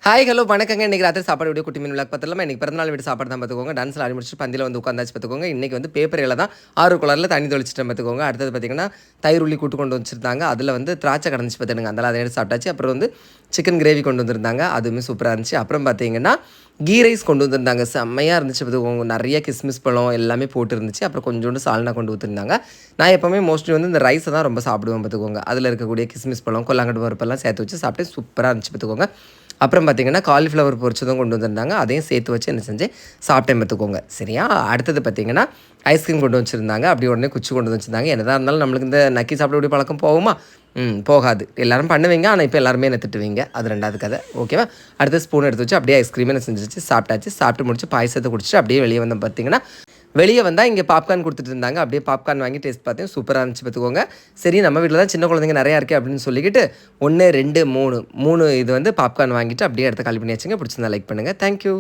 Hi hello வணக்கங்க. இன்றைக்கி ராத்திரி சாப்பாடு வீடியோ குட்டி மீன் விளாக் பார்த்துலாமா. இன்றைக்கி பிறந்தநாள் வீடு சாப்பாடு தான் பார்த்துக்கோங்க. டான்ஸில் ஆடி முடிச்சு பந்தியில் வந்து உட்காந்தாச்சு பார்த்துக்கோங்க. இன்றைக்கி வந்து பேப்பரில் தான் 6 கலரில் தண்ணி தொளிச்சிட்டேன் பார்த்துக்கோங்க. அடுத்தது பார்த்திங்கன்னா தயிர் உள்ளி கூட்டு கொண்டு வச்சுருந்தாங்க. அதில் வந்து திராட்சை கடந்துச்சு பார்த்துடுங்க. அதெல்லாம் அதை எடுத்து சாப்பிட்டாச்சு. அப்புறம் வந்து சிக்கன் கிரேவி கொண்டு வந்திருந்தாங்க. அதுவுமே சூப்பராக இருந்துச்சு. அப்புறம் பார்த்திங்கன்னா கீ ரைஸ் கொண்டு வந்திருந்தாங்க. செம்மையாக இருந்துச்சு பார்த்துக்கோங்க. நிறைய கிஸ்மிஸ் பழம் எல்லாமே போட்டு இருந்துச்சு. அப்புறம் கொஞ்சோண்டு சால்னா கொண்டு ஊற்றிருந்தாங்க. நான் எப்போவுமே மோஸ்ட்லி வந்து இந்த ரைஸை தான் ரொம்ப சாப்பிடுவேன் பார்த்துக்கோங்க. அதில் இருக்கக்கூடிய கிஸ்மிஸ் பழம் கொல்லாங்கட்டு பருப்பெல்லாம் சேர்த்து வச்சு சாப்பிட்டு சூப்பராக இருந்துச்சு பார்த்துக்கோங்க. அப்புறம் பார்த்திங்கன்னா காலிஃப்ளவர் பொரிச்சதும் கொண்டு வந்திருந்தாங்க. அதையும் சேர்த்து வச்சு என்ன செஞ்சு சாப்பிட்டேன் பார்த்துக்கோங்க. சரியா, அடுத்தது பார்த்திங்கன்னா ஐஸ்கிரீம் கொண்டு வச்சுருந்தாங்க. அப்படி உடனே குச்சி கொண்டு வச்சுருந்தாங்க. என்னதான் இருந்தாலும் நம்மளுக்கு இந்த நக்கி சாப்பிடக்கூடிய பழக்கம் போகுமா? போகாது. எல்லோரும் பண்ணுவீங்க. ஆனால் இப்போ எல்லாருமே என்ன திட்டுவீங்க. அது ரெண்டாவது கதை. ஓகேவா. அடுத்த ஸ்பூன் எடுத்து வச்சு அப்படியே ஐஸ்கிரீம் என்ன செஞ்சிச்சு சாப்பிட்டாச்சு. சாப்பிட்டு முடிச்சு பாயசத்தை குடிச்சிட்டு அப்படியே வெளியே வந்தோம். பார்த்திங்கன்னா வெளியே வந்தால் இங்கே பாப்கார்ன் கொடுத்துட்டு இருந்தாங்க. அப்படியே பாப்கார்ன் வாங்கி டேஸ்ட் பார்த்தேன். சூப்பராக இருந்துச்சு பார்த்துக்கோங்க. சரி, நம்ம வீட்டில் தான் சின்ன குழந்தைங்க நிறையா இருக்குது அப்படின்னு சொல்லிக்கிட்டு 1 2 3 இது வந்து பாப்கார்ன் வாங்கிட்டு அப்படியே இடத்த காலி பண்ணி வச்சுங்க. பிடிச்சிருந்தா லைக் பண்ணுங்கள். தேங்க்யூ.